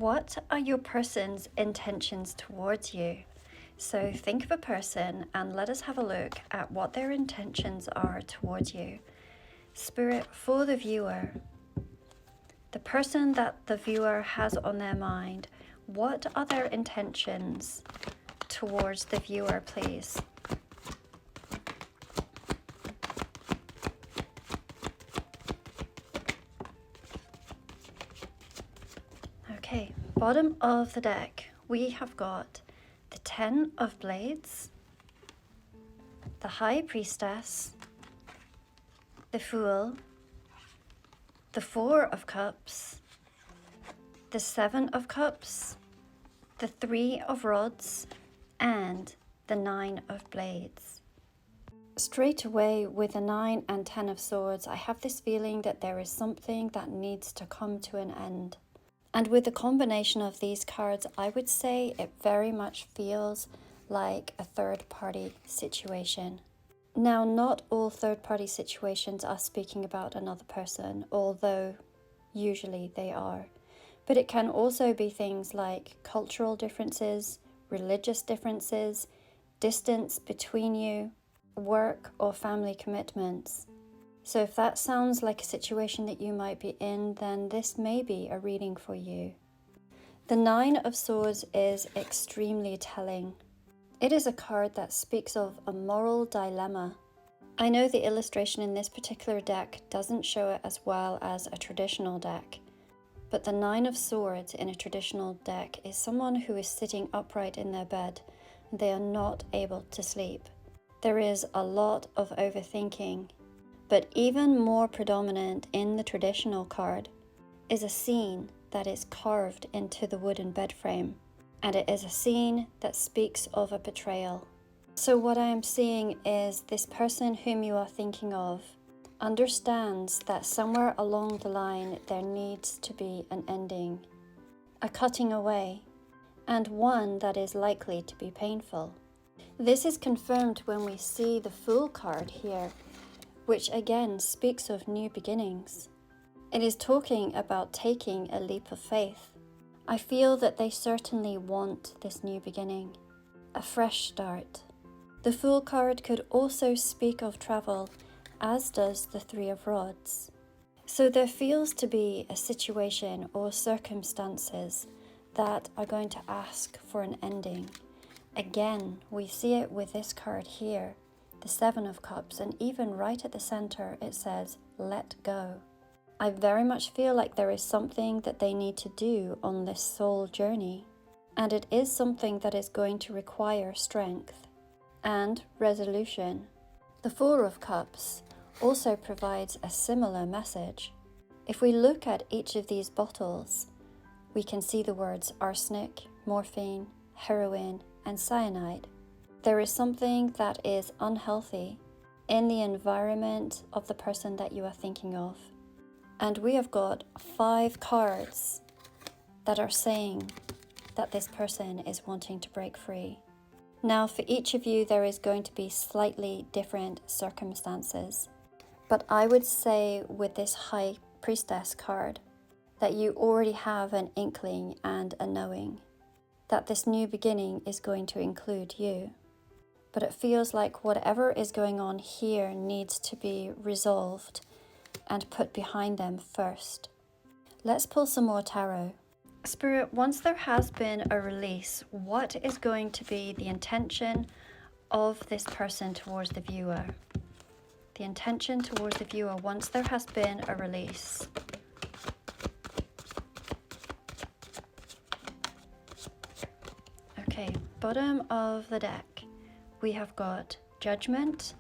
What are your person's intentions towards you? So think of a person and let us have a look at what their intentions are towards you. Spirit, for the viewer, the person that the viewer has on their mind, what are their intentions towards the viewer, please? Okay, bottom of the deck, we have got the Ten of Blades, the High Priestess, the Fool, the Four of Cups, the Seven of Cups, the Three of Rods, and the Nine of Blades. Straight away with the 9 and 10 of Swords, I have this feeling that there is something that needs to come to an end. And with the combination of these cards, I would say it very much feels like a third-party situation. Now, not all third-party situations are speaking about another person, although usually they are. But it can also be things like cultural differences, religious differences, distance between you, work or family commitments. So if that sounds like a situation that you might be in, then this may be a reading for you. The Nine of Swords is extremely telling. It is a card that speaks of a moral dilemma. I know the illustration in this particular deck doesn't show it as well as a traditional deck, but the Nine of Swords in a traditional deck is someone who is sitting upright in their bed and they are not able to sleep. There is a lot of overthinking. But even more predominant in the traditional card is a scene that is carved into the wooden bed frame. And it is a scene that speaks of a betrayal. So what I am seeing is this person whom you are thinking of understands that somewhere along the line there needs to be an ending, a cutting away, and one that is likely to be painful. This is confirmed when we see the Fool card here, which again speaks of new beginnings. It is talking about taking a leap of faith. I feel that they certainly want this new beginning, a fresh start. The Fool card could also speak of travel, as does the Three of Rods. So there feels to be a situation or circumstances that are going to ask for an ending. Again, we see it with this card here, the Seven of Cups, and even right at the center it says, let go. I very much feel like there is something that they need to do on this soul journey, and it is something that is going to require strength and resolution. The Four of Cups also provides a similar message. If we look at each of these bottles, we can see the words arsenic, morphine, heroin, and cyanide. There is something that is unhealthy in the environment of the person that you are thinking of. And we have got 5 cards that are saying that this person is wanting to break free. Now, for each of you, there is going to be slightly different circumstances. But I would say with this High Priestess card that you already have an inkling and a knowing that this new beginning is going to include you. But it feels like whatever is going on here needs to be resolved and put behind them first. Let's pull some more tarot. Spirit, once there has been a release, what is going to be the intention of this person towards the viewer? The intention towards the viewer once there has been a release. Okay, bottom of the deck. We have got Judgment,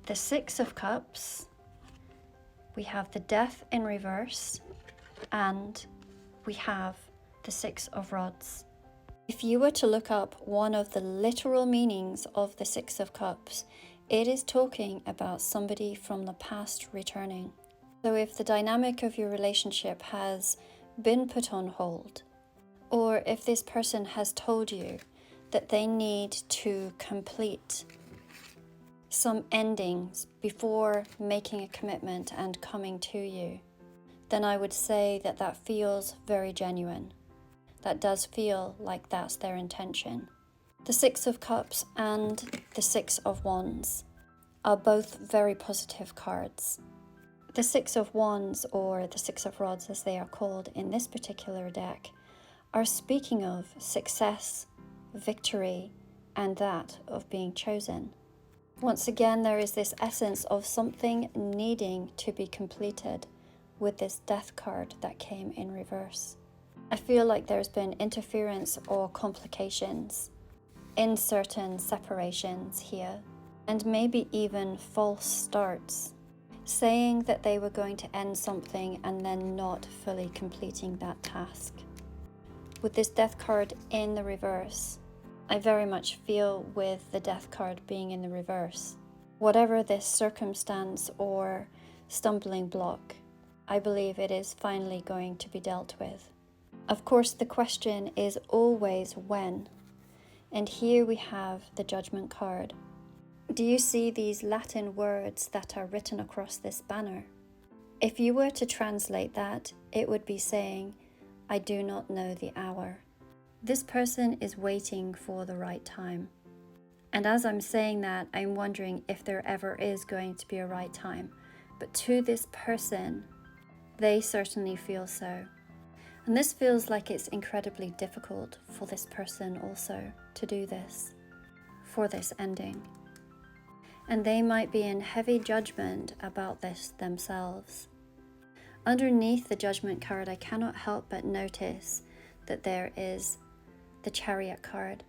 the Six of Cups, we have the Death in reverse, and we have the Six of Rods. If you were to look up one of the literal meanings of the Six of Cups, it is talking about somebody from the past returning. So if the dynamic of your relationship has been put on hold, or if this person has told you that they need to complete some endings before making a commitment and coming to you, then I would say that that feels very genuine. That does feel like that's their intention. The Six of Cups and the Six of Wands are both very positive cards. The Six of Wands, or the Six of Rods as they are called in this particular deck, are speaking of success, victory, and that of being chosen. Once again, there is this essence of something needing to be completed with this Death card that came in reverse. I feel like there's been interference or complications in certain separations here, and maybe even false starts, saying that they were going to end something and then not fully completing that task. With this Death card in the reverse, I very much feel with the Death card being in the reverse, whatever this circumstance or stumbling block, I believe it is finally going to be dealt with. Of course, the question is always when. And here we have the Judgment card. Do you see these Latin words that are written across this banner? If you were to translate that, it would be saying, I do not know the hour. This person is waiting for the right time. And as I'm saying that, I'm wondering if there ever is going to be a right time. But to this person, they certainly feel so. And this feels like it's incredibly difficult for this person also to do this, for this ending. And they might be in heavy judgment about this themselves. Underneath the Judgment card, I cannot help but notice that there is the Chariot card.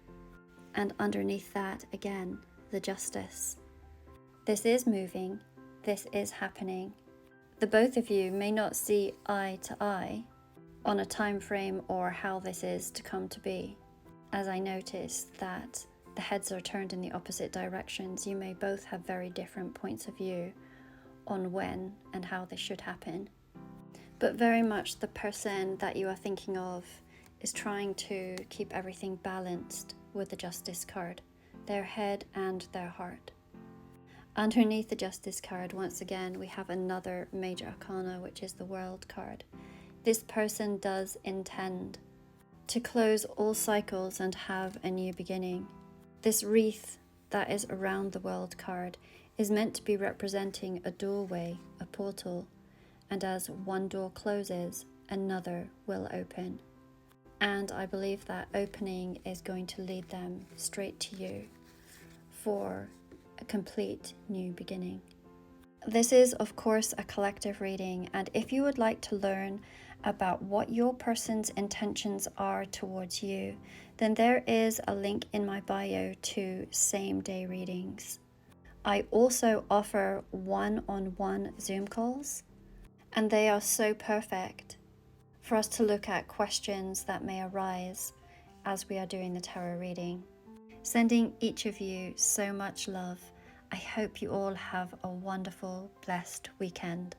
And underneath that, again, the Justice. This is moving. This is happening. The both of you may not see eye to eye on a time frame or how this is to come to be. As I notice that the heads are turned in the opposite directions, you may both have very different points of view on when and how this should happen. But very much the person that you are thinking of is trying to keep everything balanced with the Justice card, their head and their heart. Underneath the Justice card, once again, we have another major arcana, which is the World card. This person does intend to close all cycles and have a new beginning. This wreath that is around the World card is meant to be representing a doorway, a portal, and as one door closes, another will open. And I believe that opening is going to lead them straight to you for a complete new beginning. This is, of course, a collective reading, and if you would like to learn about what your person's intentions are towards you, then there is a link in my bio to same-day readings. I also offer one-on-one Zoom calls, and they are so perfect for us to look at questions that may arise as we are doing the tarot reading. Sending each of you so much love. I hope you all have a wonderful, blessed weekend.